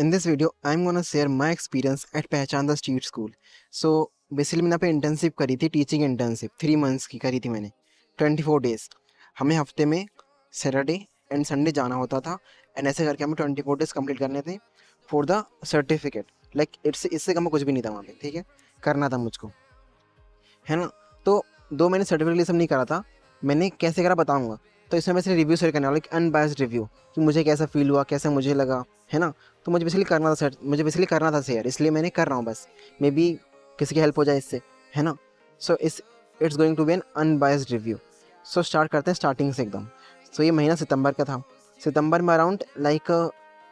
In this video, I'm gonna share my experience at पहचान the street school. So basically मैंने यहाँ पे internship करी थी, टीचिंग इंटर्नशिप 3 मंथ्स की करी थी मैंने, 24 डेज़। हमें हफ्ते में सैटरडे एंड संडे जाना होता था एंड ऐसे करके हमें 24 डेज़ कंप्लीट करने थे फॉर द सर्टिफिकेट। लाइक इससे कम कुछ भी नहीं था वहाँ पे, ठीक है, करना था मुझको, है ना। तो 2 महीने सर्टिफिकेट ये सब नहीं करा था मैंने, कैसे करा बताऊँगा। तो इसमें मैं सिर्फ रिव्यू शेयर करने वाला, एक अनबायस्ड रिव्यू कि मुझे कैसा फील हुआ, कैसा मुझे लगा, है ना। तो मुझे बेसिकली करना था सर, मुझे बेसिकली करना था शेयर, इसलिए मैंने कर रहा हूँ बस, मे बी किसी की हेल्प हो जाए इससे, है ना। So it's going to be an unbiased review. So start करते हैं स्टार्टिंग से एकदम। सो ये महीना सितंबर का था। सितंबर में अराउंड लाइक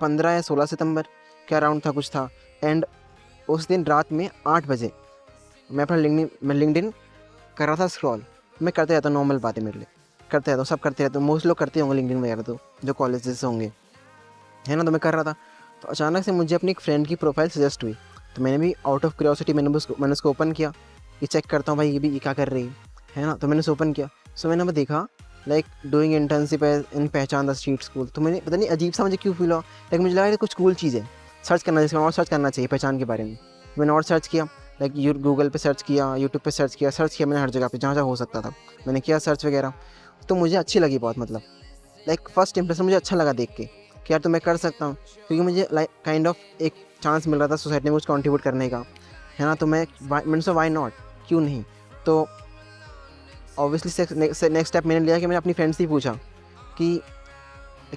15 या 16 सितंबर के अराउंड था, कुछ था। एंड उस दिन रात में 8 बजे मैं अपना लिंक्डइन कर रहा था स्क्रॉल। मैं करते रहता हूँ, नॉर्मल बात है मेरे लिए, करते रहता हूँ, सब करते रहते हैं, मोस्ट लोग करते होंगे लिंक्डइन वगैरह, तो जो कॉलेजेस होंगे, है ना। तो मैं कर रहा था, तो अचानक से मुझे अपनी एक फ्रेंड की प्रोफाइल सजेस्ट हुई। तो मैंने भी आउट ऑफ क्यूरियोसिटी मैंने उसको ओपन किया कि चेक करता हूँ भाई ये क्या कर रही है ना। तो मैंने उसे ओपन किया। सो मैंने देखा लाइक डूइंग इंटर्नशिप इन पहचान द स्ट्रीट स्कूल। तो मैंने पता नहीं अजीब सा मुझे क्यों फील हुआ, लाइक मुझे लगा ये कुछ कूल चीज़ है, सर्च करना, जिसका और सर्च करना चाहिए पहचान के बारे में। मैंने और सर्च किया, लाइक गूगल पे सर्च किया, यूट्यूब पे सर्च किया मैंने हर जगह पे जहाँ जहाँ हो सकता था मैंने किया सर्च वगैरह। तो मुझे अच्छी लगी बहुत, मतलब लाइक फर्स्ट इंप्रेशन मुझे अच्छा लगा देख के कि यार तो मैं कर सकता हूँ, क्योंकि मुझे लाइक काइंड ऑफ एक चांस मिल रहा था सोसाइटी में कुछ कंट्रीब्यूट करने का, है ना। तो मैंने सोचा वाई नॉट, क्यों नहीं। तो ऑब्वियसली नेक्स्ट स्टेप मैंने लिया कि मैंने अपनी फ्रेंड से ही पूछा कि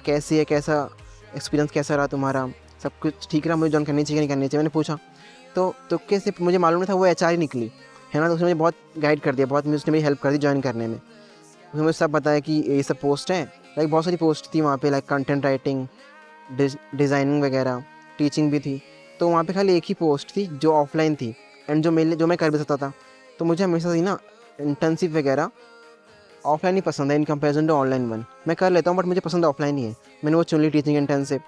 कैसी है, कैसा एक्सपीरियंस कैसा रहा तुम्हारा, सब कुछ ठीक रहा, मुझे जॉइन करनी चाहिए नहीं करनी चाहिए, मैंने पूछा। तो तुक्के से मुझे मालूम नहीं था वो एचआर ही निकली, है ना। तो उसने मुझे बहुत गाइड कर दिया, बहुत उसने मेरी हेल्प कर दी ज्वाइन करने में। उसने मुझे सब बताया कि ये सब पोस्ट हैं, लाइक बहुत सारी पोस्ट थी वहाँ पे, लाइक कंटेंट राइटिंग, डिज़ाइनिंग वगैरह, टीचिंग भी थी। तो वहाँ पे खाली एक ही पोस्ट थी जो ऑफलाइन थी एंड जो मैं कर भी सकता था। तो मुझे हमेशा से ना इंटर्नशिप वगैरह ऑफलाइन ही पसंद है in comparison to online one. मैं कर लेता हूँ बट मुझे पसंद ऑफलाइन ही है। मैंने वो चुन ली टीचिंग इंटर्नशिप।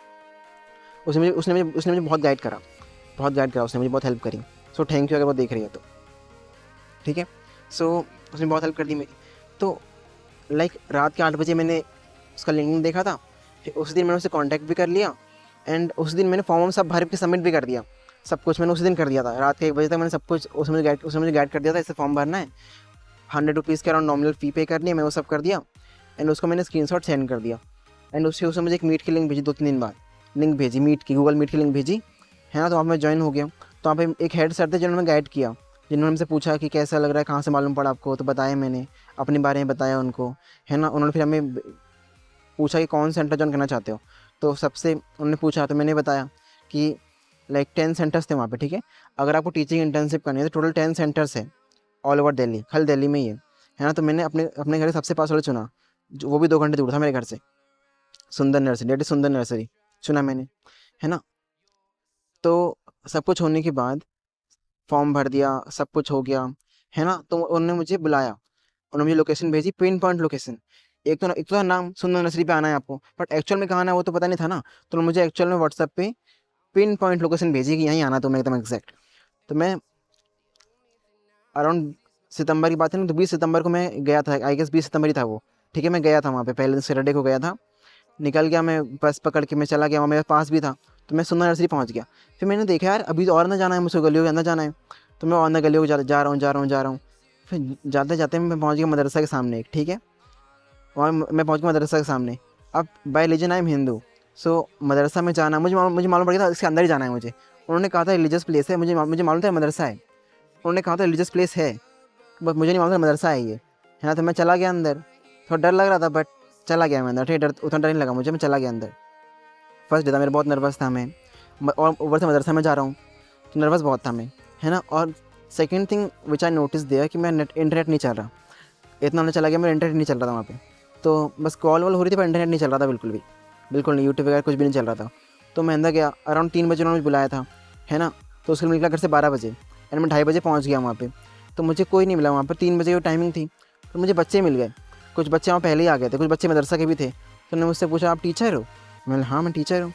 उसने मुझे बहुत गाइड करा, उसने मुझे बहुत हेल्प करी। सो थैंक यू अगर वो देख रही है तो, ठीक है। सो उसने बहुत हेल्प कर दी मेरी। तो लाइक रात के 8 बजे मैंने उसका लिंक्डइन देखा था। फिर उस दिन मैंने उससे कांटेक्ट भी कर लिया एंड उस दिन मैंने फॉर्म सब भर के सबमिट भी कर दिया। सब कुछ मैंने उसी दिन कर दिया था, रात के 1 बजे तक मैंने सब कुछ, उसने मुझे गाइड कर दिया था, इससे फॉर्म भरना है, 100 रुपीज़ के अराउंड नॉमिनल फ़ी पे करनी है। मैं वो सब कर दिया एंड उसको मैंने स्क्रीनशॉट सेंड कर दिया। एंड उसने मुझे एक मीट की लिंक भेजी, 2-3 दिन बाद लिंक भेजी मीट की, गूगल मीट की लिंक भेजी, है ना। तो वहाँ मैं ज्वाइन हो गया। तो वहाँ पे एक हेड सर थे जिन्होंने गाइड किया, जिन्होंने हमसे पूछा कि कैसा लग रहा है, कहाँ से मालूम पड़ा आपको। तो बताया मैंने, अपने बारे में बताया उनको, है ना। उन्होंने फिर हमें पूछा कि कौन सेंटर ज्वाइन करना चाहते हो। तो सबसे उन्होंने पूछा, तो मैंने बताया कि लाइक 10 सेंटर्स थे वहाँ पे, ठीक है। अगर आपको टीचिंग इंटर्नशिप करनी है तो टोटल 10 सेंटर्स है ऑल ओवर दिल्ली, खाली दिल्ली में ही है ना। तो मैंने अपने घर के सबसे पास वाला चुना, जो वो भी 2 घंटे दूर था मेरे घर से, सुंदर नर्सरी, डेट सुंदर नर्सरी चुना मैंने, है ना। तो सब कुछ होने के बाद फॉर्म भर दिया, सब कुछ हो गया, है ना। तो उन्होंने मुझे बुलाया, उन्होंने मुझे लोकेशन भेजी, पिन पॉइंट लोकेशन। एक तो नाम सुंदर नर्सरी पे आना है आपको, बट एक्चुअल में कहाँ आना है वो तो पता नहीं था ना। तो उन्होंने मुझे एक्चुअल में व्हाट्सएप पे पिन पॉइंट लोकेशन भेजी कि यहीं आना तुम्हें एकदम एग्जैक्ट। तो मैं अराउंड सितंबर की बात है ना, तो 20 सितंबर को मैं गया था, आई गेस 20 सितंबर ही था वो, ठीक है। मैं गया था वहाँ पे, पहले सैटरडे को गया था, निकल गया मैं, बस पकड़ के मैं चला गया, वहाँ मेरे पास भी था। तो मैं सुंदर नर्सरी पहुँच गया। फिर मैंने देखा यार अभी तो और अंदर जाना है, मुझे गलियों के अंदर जाना है। तो मैं और अंदर गलियों को जा रहा हूँ। फिर जाते जाते मैं पहुँच गया मदरसा के सामने एक, ठीक है। वहाँ मैं पहुँच गया मदरसा के सामने। अब by religion I am Hindu, so मदरसा में जाना मुझे मालूम पड़ गया था इसके अंदर ही जाना है मुझे। उन्होंने कहा था रिलीजियस प्लेस है, मुझे मालूम था मदरसा है। उन्होंने कहा था रिलीजियस प्लेस है, बट मुझे नहीं मालूम था मदरसा है ये, है ना। तो मैं चला गया अंदर, थोड़ा डर लग रहा था बट चला गया मैं अंदर, ठीक है। डर उतना डर नहीं लगा मुझे, मैं चला गया अंदर। फर्स्ट डे था, मेरा बहुत नर्वस था मैं, और ऊपर से मदरसा में जा रहा हूँ तो नर्वस बहुत था मैं, है ना। और second thing which I notice दिया कि मैं इंटरनेट नहीं चल रहा, इतना मैं चला गया, मेरा इंटरनेट नहीं चल रहा था वहाँ पे। तो बस कॉल वॉल हो रही थी पर इंटरनेट नहीं चल रहा था बिल्कुल नहीं, यूट्यूब वगैरह कुछ भी नहीं चल रहा था। तो मैं अंदर गया, अराउंड 3 बजे उन्होंने मुझे बुलाया था, है ना। तो उसके लिए निकला घर से 12 बजे एंड मैं 2:30 बजे पहुँच गया वहाँ पे। तो मुझे कोई नहीं मिला वहाँ पर, 3 बजे वो टाइमिंग थी। तो मुझे बच्चे मिल गए, कुछ बच्चे वहाँ पहले ही आ गए थे, कुछ बच्चे मदरसा के भी थे। तो उन्होंने मुझसे पूछा आप टीचर हो, मैं हाँ मैं टीचर हूँ।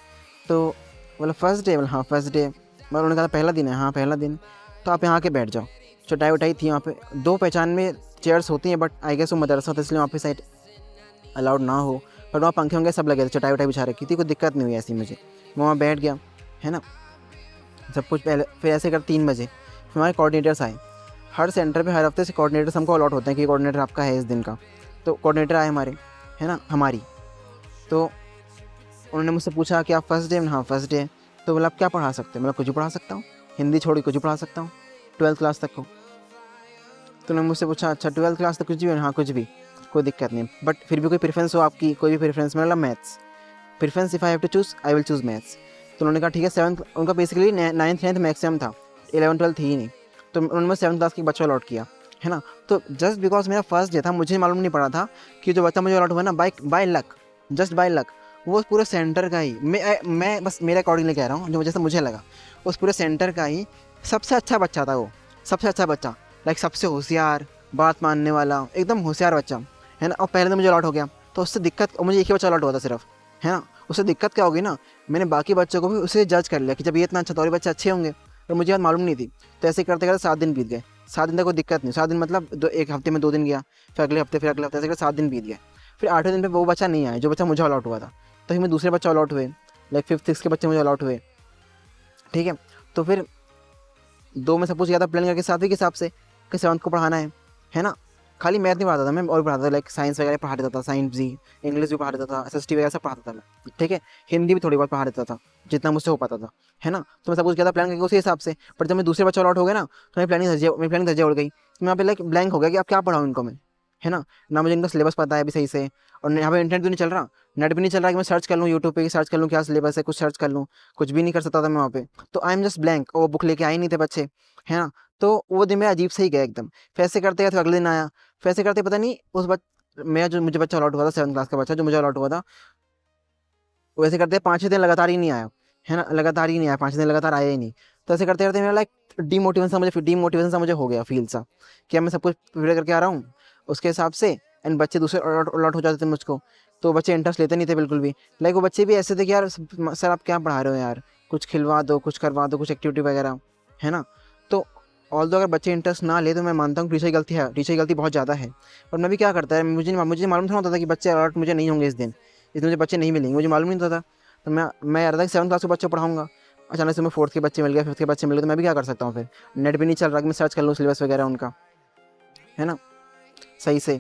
तो बोला फर्स्ट डे, बोला हाँ फर्स्ट डे। मैं उन्होंने कहा पहला दिन है, हाँ पहला दिन। तो आप यहाँ आके बैठ जाओ। चटाई वटाई थी वहाँ पे, 2 पहचान में चेयर्स होती हैं बट आई गेस वो मदरसा था इसलिए वहाँ पे साइड अलाउड ना हो, बट वहाँ पंखे होंगे सब लगे थे, चटाई वटाई बिछा रखी थी, कोई दिक्कत नहीं हुई ऐसी मुझे। मैं वहाँ बैठ गया। है ना, सब कुछ पहले। फिर ऐसे कर 3 बजे फिर हमारे कोऑर्डिनेटर्स आए। हर सेंटर पे हर हफ्ते से कोऑर्डिनेटर्स हमको अलॉट होते हैं कि कोऑर्डिनेटर आपका है इस दिन का। तो कोऑर्डिनेटर आए हमारे, है ना, हमारी। तो उन्होंने मुझसे पूछा कि आप फर्स्ट डे? हाँ फर्स्ट डे। तो बोला आप क्या पढ़ा सकते हो? मतलब कुछ भी पढ़ा सकता हूँ, हिंदी छोड़ के कुछ भी पढ़ा सकता हूँ, 12th क्लास तक को। तो उन्होंने मुझसे पूछा अच्छा 12th क्लास तक कुछ भी? हाँ कुछ भी, कोई दिक्कत नहीं, बट फिर भी कोई प्रेफरेंस हो आपकी, कोई भी प्रेफरेंस? मतलब maths preference, if I have to choose I will choose maths. तो उन्होंने कहा ठीक है। 7th उनका बेसिकली 9th मैक्सिमम था, 11th 12th ही नहीं। तो उन्होंने मुझे 7th क्लास के बच्चा अलॉट किया, है ना। तो जस्ट बिकॉज मेरा फर्स्ट डे था, मुझे मालूम नहीं पड़ा था कि जो बच्चा मुझे अलॉट हुआ ना, by luck, just by luck, वो पूरे सेंटर का ही, मैं बस मेरे अकॉर्डिंग लेके आ रहा हूँ, जो वजह से मुझे लगा उस पूरे सेंटर का ही सबसे अच्छा बच्चा था वो, सबसे अच्छा बच्चा, लाइक सबसे होशियार, बात मानने वाला, एकदम होशियार बच्चा, है ना। और पहले तो मुझे अलॉट हो गया, तो उससे दिक्कत, मुझे एक ही बच्चा अलॉट हुआ था सिर्फ, है ना। उससे दिक्कत क्या होगी ना, मैंने बाकी बच्चों को भी उसे जज कर लिया कि जब ये इतना अच्छा तो और बच्चे अच्छे होंगे, पर मुझे बात मालूम नहीं थी। तो ऐसे करते करते 7 दिन बीत गए। 7 दिन तक कोई दिक्कत नहीं, 7 दिन मतलब एक हफ्ते में 2 दिन गया, फिर अगले हफ्ते, फिर अगले हफ्ते, ऐसे करके 7 दिन बीत गए। फिर 8वें दिन पे वो बच्चा नहीं आया जो बच्चा मुझे अलॉट हुआ था, तो फिर मैं दूसरे बच्चे अलॉट हुए, लाइक 5th 6th के बच्चे मुझे अलॉट हुए, ठीक है। तो फिर 2 में सब कुछ किया था प्लान करके 7वीं के हिसाब से कि 7th को पढ़ाना है ना। खाली मैथ नहीं पढ़ाता था मैं, और पढ़ाता था, लाइक साइंस वगैरह पढ़ा देता था, साइंस भी, इंग्लिश भी पढ़ा देता था, SST वगैरह सब पढ़ाता था मैं, ठीक है। हिंदी भी थोड़ी बहुत पढ़ा देता था जितना मुझसे हो पाता था, है ना। तो मैं सब कुछ किया था प्लान करके उसी हिसाब से। पर जब मैं दूसरे बच्चे अलॉट हो गए ना, तो मेरी प्लानिंग धज्जियाँ उड़ गई। तो यहाँ पे लाइक ब्लैंक हो गया कि अब क्या पढ़ाऊँ इनको मैं, है ना मुझे इनका सिलेबस पता है अभी सही से, और यहाँ पे इंटरनेट भी नहीं चल रहा, नेट भी नहीं चल रहा कि मैं सर्च कर लूँ यूट्यूब पे, सर्च कर लूँ क्या सिलेबस है, कुछ सर्च कर लूँ, कुछ भी नहीं कर सकता था मैं वहाँ पे। तो आई एम जस्ट ब्लैंक, और वो बुक लेके आए नहीं थे बच्चे, है ना। तो वो दिन मेरा अजीब से ही गया एकदम। फिर ऐसे करते गए, फिर अगले दिन आया, फिर ऐसे करते पता नहीं मेरा जो मुझे बच्चा अलॉट हुआ था, 7th क्लास का बच्चा जो मुझे अलॉट हुआ था, वैसे करते 5-6 दिन लगातार ही नहीं आया, है ना, लगातार ही नहीं आया, 5 दिन लगातार आया ही नहीं। तो ऐसे करते करते मेरा लाइक डीमोटिवेशन सा मुझे हो गया, फील सा कि अब मैं सब कुछ प्रिपेयर करके आ रहा हूँ उसके हिसाब से, एंड बच्चे दूसरे अलॉट हो जाते थे मुझको, तो बच्चे इंटरेस्ट लेते नहीं थे बिल्कुल भी। लाइक वो बच्चे भी ऐसे थे कि यार सर आप क्या पढ़ा रहे हो यार, कुछ खिलवा दो, कुछ करवा दो, कुछ एक्टिविटी वगैरह, है ना। तो ऑल्दो अगर बच्चे इंटरेस्ट ना ले तो मैं मानता हूँ टीचर की गलती है, टीचर की गलती बहुत ज़्यादा है। पर मैं भी क्या करता है, मुझे मालूम थोड़ा होता था कि बच्चे अलॉट मुझे नहीं होंगे इस दिन मुझे बच्चे नहीं मिलेंगे, मुझे मालूम नहीं होता था। तो मैं यार था कि 7th क्लास के बच्चे पढ़ाऊँगा, अचानक से मैं 4th के बच्चे मिल गए, 5th के बच्चे मिल गए, तो मैं भी क्या कर सकता हूँ फिर, नेट भी नहीं चल रहा कि मैं सर्च कर लूँ सिलेबस वगैरह उनका, है ना, सही से।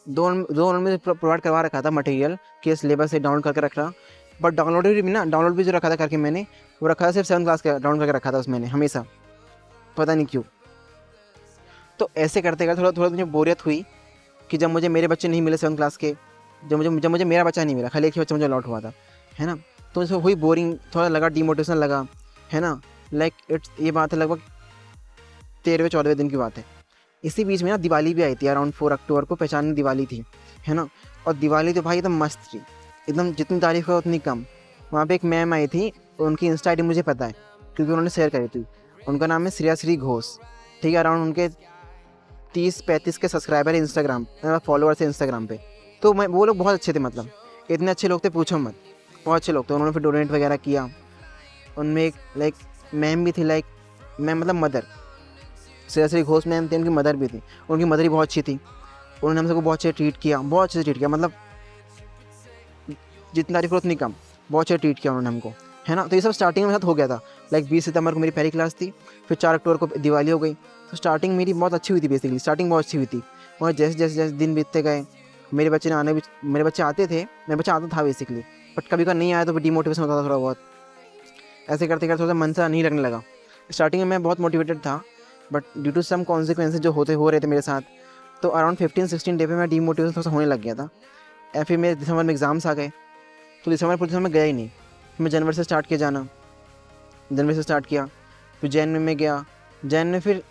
दो उन्होंने प्रोवाइड करवा रखा था मटेरियल कि सिलेबस से डाउनलोड करके रख रहा, बट डाउनलोड भी जो रखा था करके मैंने, वो रखा था सिर्फ 7th क्लास का डाउनलोड करके रखा था उसमें हमेशा, पता नहीं क्यों। तो ऐसे करते करते थोड़ा थोड़ा मुझे बोरियत हुई कि जब मुझे मेरे बच्चे नहीं मिले 7th क्लास के, जब मुझे मेरा बच्चा नहीं मिला, खाली एक ही बच्चा मुझे अलॉट हुआ था, है ना। तो मुझे हुई बोरिंग, थोड़ा लगा डिमोटिवेशन लगा, है ना। लाइक इट्स ये बात है लगभग 13वें 14वें दिन की बात है। इसी बीच में ना दिवाली भी आई थी, अराउंड 4 अक्टूबर को पहचान दिवाली थी, है ना। और दिवाली तो भाई एकदम मस्त थी, एकदम जितनी तारीफ करो उतनी कम। वहाँ पे एक मैम आई थी, उनकी इंस्टा आईडी मुझे पता है क्योंकि उन्होंने शेयर करी थी। उनका नाम है श्रेयाश्री घोष, ठीक है। अराउंड उनके 30-35 के सब्सक्राइबर है इंस्टाग्राम, फॉलोअर्स है इंस्टाग्राम पे। तो मैं वो लोग बहुत अच्छे थे, मतलब इतने अच्छे लोग थे पूछो मत, बहुत अच्छे लोग थे। उन्होंने फिर डोनेट वगैरह किया। उनमें एक लाइक मैम भी थी, लाइक मैम मतलब मदर, श्रेयश्री घोष मैम थी, उनकी मदर भी थी, उनकी मदर ही बहुत अच्छी थी। उन्होंने हम सबको बहुत अच्छे ट्रीट किया, बहुत अच्छे से ट्रीट किया, मतलब जितनी तारीफ करो उतनी कम, बहुत अच्छे ट्रीट किया उन्होंने हमको, है ना। तो ये सब स्टार्टिंग में साथ हो गया था। लाइक 20 सितंबर को मेरी पहली क्लास थी, फिर 4 अक्टूबर को दिवाली हो गई। तो स्टार्टिंग मेरी बहुत अच्छी हुई थी, बेसिकली स्टार्टिंग बहुत अच्छी हुई थी। और जैसे जैसे जैसे दिन बीतते गए, मेरे बच्चे आते थे, मेरे बच्चा आता था बेसिकली, बट कभी कभी नहीं आया तो फिर डिमोटिवेशन होता था थोड़ा बहुत। ऐसे करते करते थोड़ा सा मन सा नहीं लगने लगा। स्टार्टिंग में मैं बहुत मोटिवेटेड था, but due to some consequences जो हो रहे थे मेरे साथ, तो अराउंड 15-16 डे पे मैं डिमोटिवेशन थोड़ा सा होने लग गया था। फिर मेरे दिसंबर में एग्ज़ाम्स आ गए, तो दिसंबर में गया ही नहीं। फिर मैं जनवरी से स्टार्ट किया जाना, जनवरी से स्टार्ट किया, फिर जैन में गया। जैन में फिर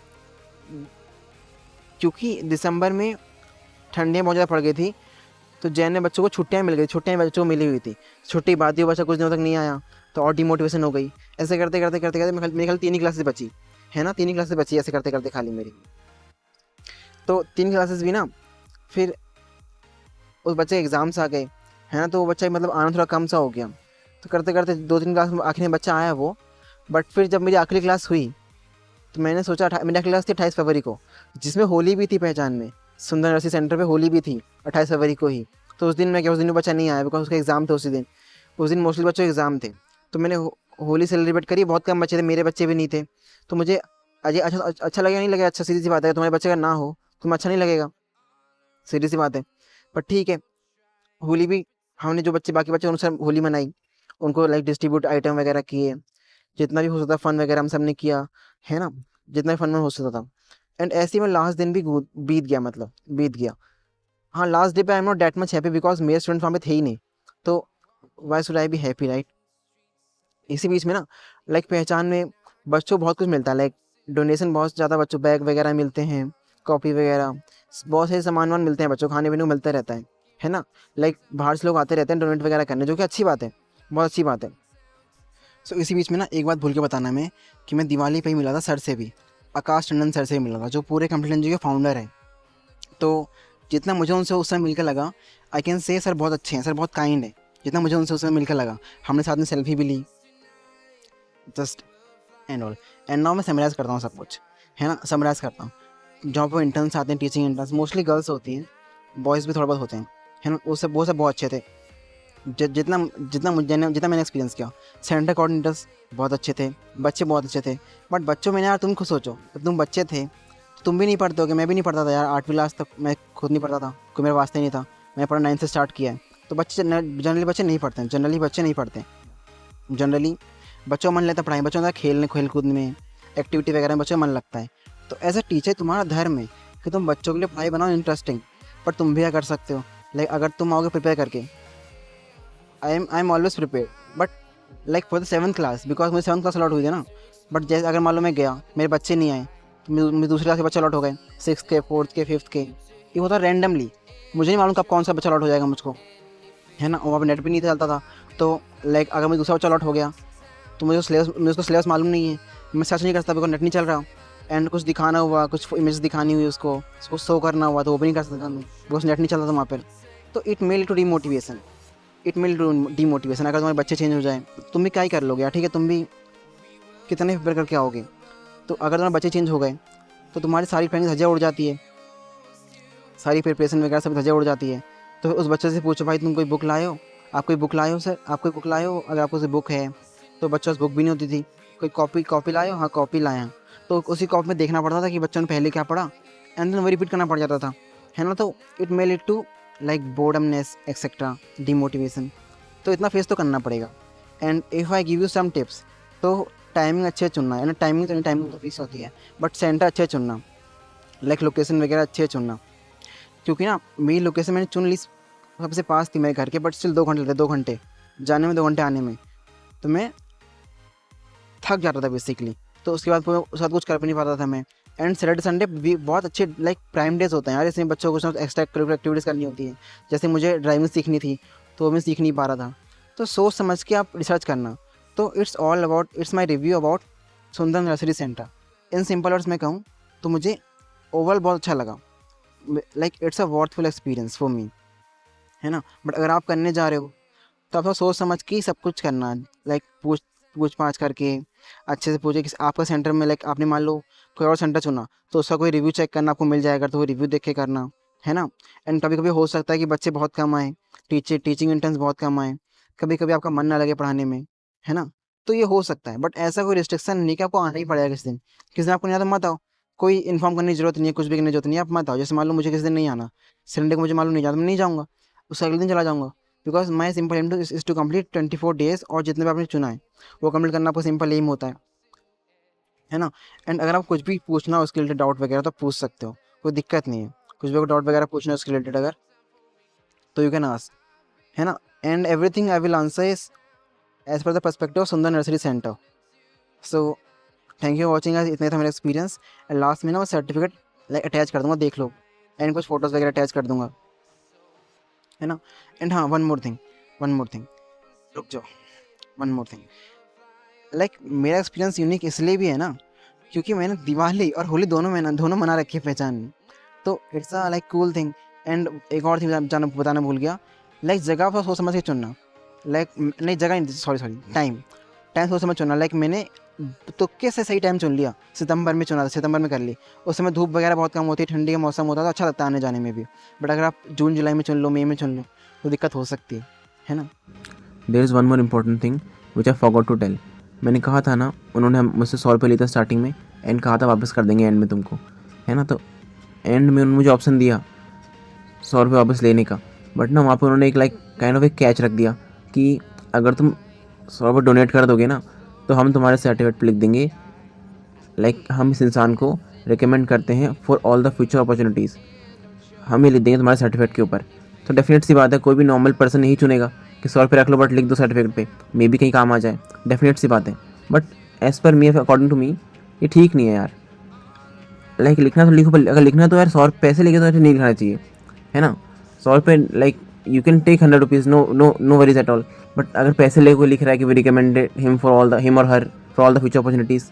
क्योंकि दिसंबर में ठंडियाँ बहुत ज़्यादा पड़ गई थी, तो जैन में बच्चों को छुट्टियाँ मिल गई, छुट्टियाँ बच्चों को मिली हुई थी। छुट्टी बाद ही बच्चा कुछ दिनों तक नहीं आया, तो और डिमोटिवेशन हो गई। ऐसे करते करते करते करते मेरे ख्याल 3 ही क्लासेस बची, है ना, 3 ही क्लासेस बची ऐसे करते करते खाली मेरी। तो 3 क्लासेस भी ना, फिर उस बच्चे के एग्ज़ाम्स आ गए, है ना, तो वो बच्चा मतलब आना थोड़ा कम सा हो गया। तो करते करते 2-3 क्लास में आखिरी में बच्चा आया वो। बट फिर जब मेरी आखिरी क्लास हुई, तो मैंने सोचा मेरी आखिरी क्लास थी 28 फरवरी को, जिसमें होली भी थी पहचान में, सुंदर नर्सरी सेंटर पे होली भी थी 28 फरवरी को ही। तो उस दिन मैं क्या, उस दिन बच्चा नहीं आया बिकॉज उसका एग्ज़ाम था उसी दिन, उस दिन मोस्टली बच्चों के एग्ज़ाम थे। तो मैंने होली सेलिब्रेट करी, बहुत कम बच्चे थे, मेरे बच्चे भी नहीं थे, तो मुझे अजय अच्छा लगेगा नहीं लगेगा, अच्छा सीधी सी बात है, तुम्हारे बच्चे का ना हो तुम्हें अच्छा नहीं लगेगा, सीधी सी बात है। पर ठीक है, होली भी हमने जो बच्चे बाकी बच्चे उनसे होली मनाई, उनको लाइक डिस्ट्रीब्यूट आइटम वगैरह किए, जितना भी हो सकता फन वगैरह हम सब ने किया, है ना, जितना भी फन में हो सकता था। एंड ऐसे ही मैं लास्ट दिन भी बीत गया, मतलब बीत गया। हाँ, लास्ट डे पे I am not that much happy because मेरे स्टूडेंट्स वहाँ पे थे ही नहीं, तो why should I be happy, right. इसी बीच में ना लाइक पहचान में बच्चों को बहुत कुछ मिलता है, लाइक डोनेशन बहुत ज़्यादा, बच्चों बैग वगैरह मिलते हैं, कॉपी वगैरह, बहुत से सामान वान मिलते हैं बच्चों को, खाने पीने को मिलता रहता है ना। लाइक बाहर से लोग आते रहते हैं डोनेट वगैरह करने, जो कि अच्छी बात है, बहुत अच्छी बात है। सो इसी बीच में ना एक बात भूल के बताना मैं, कि मैं दिवाली पे ही मिला था सर से भी, आकाश टंडन सर से भी मिला था, जो पूरे कंप्यूटर एनजीओ के फाउंडर हैं। तो जितना मुझे उनसे उस समय मिलकर लगा, आई कैन से सर बहुत अच्छे हैं, सर बहुत काइंड है, जितना मुझे उनसे उस समय मिलकर लगा। हमने साथ में सेल्फी भी ली, just and all. And now मैं समराइज़ करता हूँ सब कुछ, है ना, समराइज़ करता हूँ। जहाँ पर इंटर्न्स आते हैं, टीचिंग इंटर्न्स मोस्टली गर्ल्स होती हैं, बॉयज़ भी थोड़ा बहुत होते हैं, है ना, वो सब बहुत अच्छे थे। जितना जितना मैंने एक्सपीरियंस किया, सेंटर कोऑर्डिनेटर्स बहुत अच्छे थे, बच्चे बहुत अच्छे थे। बट बच्चों में यार तुम खुद सोचो, जब तुम बच्चे थे तो तुम भी नहीं पढ़ते होगे, मैं भी नहीं पढ़ता था यार, 8वीं क्लास तक मैं खुद नहीं पढ़ता था, कोई मेरे वास्ते नहीं था। मैं पढ़ा 9th से स्टार्ट किया है। तो बच्चे जनरली बच्चे नहीं पढ़ते हैं, जनरली बच्चे नहीं पढ़ते, जनरली बच्चों का मन लगता है पढ़ाई, बच्चों का खेलने खेल कूद में, एक्टिविटी वगैरह में बच्चों का मन लगता है। तो एज अ टीचर तुम्हारा धर्म है कि तुम बच्चों के लिए पढ़ाई बनाओ इंटरेस्टिंग। पर तुम भी क्या कर सकते हो, लाइक अगर तुम आओगे प्रिपेयर करके, I am always prepare, but like for the 7th class, because मुझे 7th क्लास अलॉट हुई थी ना। बट जैसे अगर मान लो मैं गया, मेरे बच्चे नहीं आए, तो मुझे दूसरी क्लास के बच्चे अलॉट हो गए, 6th के, 4th के, 5th के, ये होता है रैंडमली। मुझे नहीं मालूम कब कौन सा बच्चा अलॉट हो जाएगा मुझको, है ना, वहाँ पर नेट भी नहीं चलता था। तो लाइक अगर मुझे दूसरा बच्चा अलॉट हो गया, तो मुझे उसको सिलेबस मालूम नहीं है, मैं सर्च नहीं कर सकता बिकॉज नेट नहीं चल रहा। एंड कुछ दिखाना हुआ, कुछ इमेज दिखानी हुई उसको शो करना हुआ, तो वो भी नहीं कर सकता मैं, बिकॉज नेट नहीं चलता था वहाँ पर। तो it mail to demotivation, demotivation. अगर तुम्हारे बच्चे चेंज हो जाए, तुम भी क्या ही कर लोगे यार, ठीक है, तुम भी कितने प्रिपेयर करके आओगे। तो अगर तुम्हारे बच्चे चेंज हो गए, तो तुम्हारी सारी प्लानिंग धज्जियाँ उड़ जाती है, सारी प्रिपरेशन वगैरह सब धज्जियाँ उड़ जाती है। तो उस बच्चे से पूछो, भाई तुम कोई बुक लाए हो, आप कोई बुक लाए हो सर, आप कोई बुक लाए हो, अगर आपको बुक है तो बच्चों से बुक भी नहीं होती थी। कोई कॉपी लाए हो, हाँ कॉपी लाया, तो उसी कॉपी में देखना पड़ता था कि बच्चों ने पहले क्या पढ़ा, एंड देन वो रिपीट करना पड़ जाता था, है ना। तो it may lead to like boredomness etcetera, demotivation. तो इतना फेस तो करना पड़ेगा। And if I give you some tips, तो टाइमिंग अच्छे टाइमिंग तो टाइमिंग तो फिक्स होती है, बट सेंटर अच्छे चुनना, लाइक लोकेशन वगैरह अच्छे चुनना। क्योंकि ना मेरी लोकेशन मैंने चुन ली, सबसे पास थी मेरे घर के, बट स्टिल 2 घंटे लगते, 2 घंटे जाने में, 2 घंटे आने में, तो मैं थक जाता था बेसिकली। तो उसके बाद उसके बाद कुछ कर भी नहीं पाता था मैं। एंड सैटरडे संडे भी बहुत अच्छे लाइक प्राइम डेज होते हैं यार, इसमें बच्चों को कुछ एक्स्ट्रा करिकुलर एक्टिविटीज़ करनी होती है। जैसे मुझे ड्राइविंग सीखनी थी, तो वो मैं सीख नहीं पा रहा था। तो सोच समझ के आप रिसर्च करना। तो इट्स माई रिव्यू अबाउट सुंदर nursery centre. In simple words में कहूँ तो मुझे ओवरऑल बहुत अच्छा लगा, like it's a worthful experience for me, है ना। बट अगर आप करने जा रहे हो, तो आपको सोच समझ के ही सब कुछ करना है, लाइक पूछ पाछ करके अच्छे से पूछे कि आपका सेंटर में, लाइक आपने मान लो कोई और सेंटर चुना, तो उसका कोई रिव्यू चेक करना आपको मिल जाएगा, तो वो रिव्यू देख के करना, है ना। एंड कभी कभी हो सकता है कि बच्चे बहुत कम आए, टीचिंग इंटर्न्स बहुत कम आए, कभी कभी आपका मन ना लगे पढ़ाने में, है ना। तो ये हो सकता है, बट ऐसा कोई रिस्ट्रिक्शन नहीं कि आपको आना ही पड़ेगा किस दिन आपको नहीं आता मत आओ, कोई इन्फॉर्म करने की जरूरत नहीं है, कुछ भी करने की जरूरत नहीं है, आप मत आओ। जैसे मान लो मुझे किस दिन नहीं आना, संडे को मुझे मालूम नहीं जाता, मैं नहीं जाऊँगा, उससे अगले दिन चला जाऊँगा, because my simple aim is to complete 24 days, और जितने भी आपने चुना है वो कंप्लीट करना आपका सिंपल एम होता है ना। एंड अगर आप कुछ भी पूछना हो उसके रिलेटेड डाउट वगैरह, तो आप पूछ सकते हो, कोई दिक्कत नहीं है। कुछ भी डाउट वगैरह पूछना है उसके रिलेटेड अगर, तो यू कैन आस्क, है ना। And everything I will answer is as per the perspective of Sundar nursery centre. So thank you watching, इतना था मेरा एक्सपीरियंस। एंड लास्ट में ना मैं सर्टिफिकेट लाइक अटैच कर दूँगा, देख लो, एंड कुछ फोटोज़ वगैरह अटैच कर दूँगा, है ना। एंड हाँ, वन मोर थिंग, रुक जाओ, वन मोर थिंग। लाइक मेरा एक्सपीरियंस यूनिक इसलिए भी है ना, क्योंकि मैंने दिवाली और होली दोनों मना रखी है पहचान में। तो it's a like cool thing. And एक और चीज़ बताना भूल गया, लाइक जगह पर सोच समझ के चुनना, लाइक नहीं जगह नहीं, सॉरी टाइम सोच समझ चुनना। लाइक मैंने तुक्के से सही टाइम चुन लिया, सितंबर में चुना था, सितंबर में कर ली। उस समय धूप वगैरह बहुत कम होती है, ठंडी का मौसम होता है, तो अच्छा लगता है आने जाने में भी। बट अगर आप जून जुलाई में चुन लो, मई में चुन लो, तो दिक्कत हो सकती है ना। There is one more important thing, which I forgot to tell. मैंने कहा था ना, उन्होंने मुझसे 100 रुपये लिया था स्टार्टिंग में एंड कहा था वापस कर देंगे एंड में तुमको, है ना। तो एंड में उन्होंने मुझे ऑप्शन दिया 100 रुपये वापस लेने का, बट ना वहाँ पे उन्होंने एक लाइक काइंड ऑफ एक कैच रख दिया कि अगर तुम 100 रुपये डोनेट कर दोगे ना तो हम तुम्हारे सर्टिफिकेट पर लिख देंगे लाइक हम इस इंसान को रिकमेंड करते हैं for all the future opportunities, हम ही लिख देंगे तुम्हारे सर्टिफिकेट के ऊपर। तो डेफिनेट सी बात है, कोई भी नॉर्मल पर्सन नहीं चुनेगा कि 100 रुपये रख लो बट लिख दो सर्टिफिकेट पे, मे बी कहीं काम आ जाए, डेफिनेट सी बात है। But as per me, according to me, ये ठीक नहीं है यार। लाइक लिखना तो लिखो, अगर लिखना तो यार 100 पैसे लेके तो ऐसे नहीं लिखना चाहिए, है ना। 100 रुपये like you can take 100 rupees, no worries at all, but अगर पैसे लेके कोई लिख रहा है कि we recommended him for all the him और her for all the future opportunities,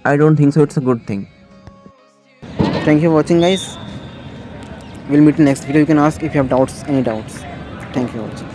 I don't think so it's a good thing. Thank you for watching, guys. We'll meet in next video. You can ask if you have doubts, any doubts. Thank you for watching.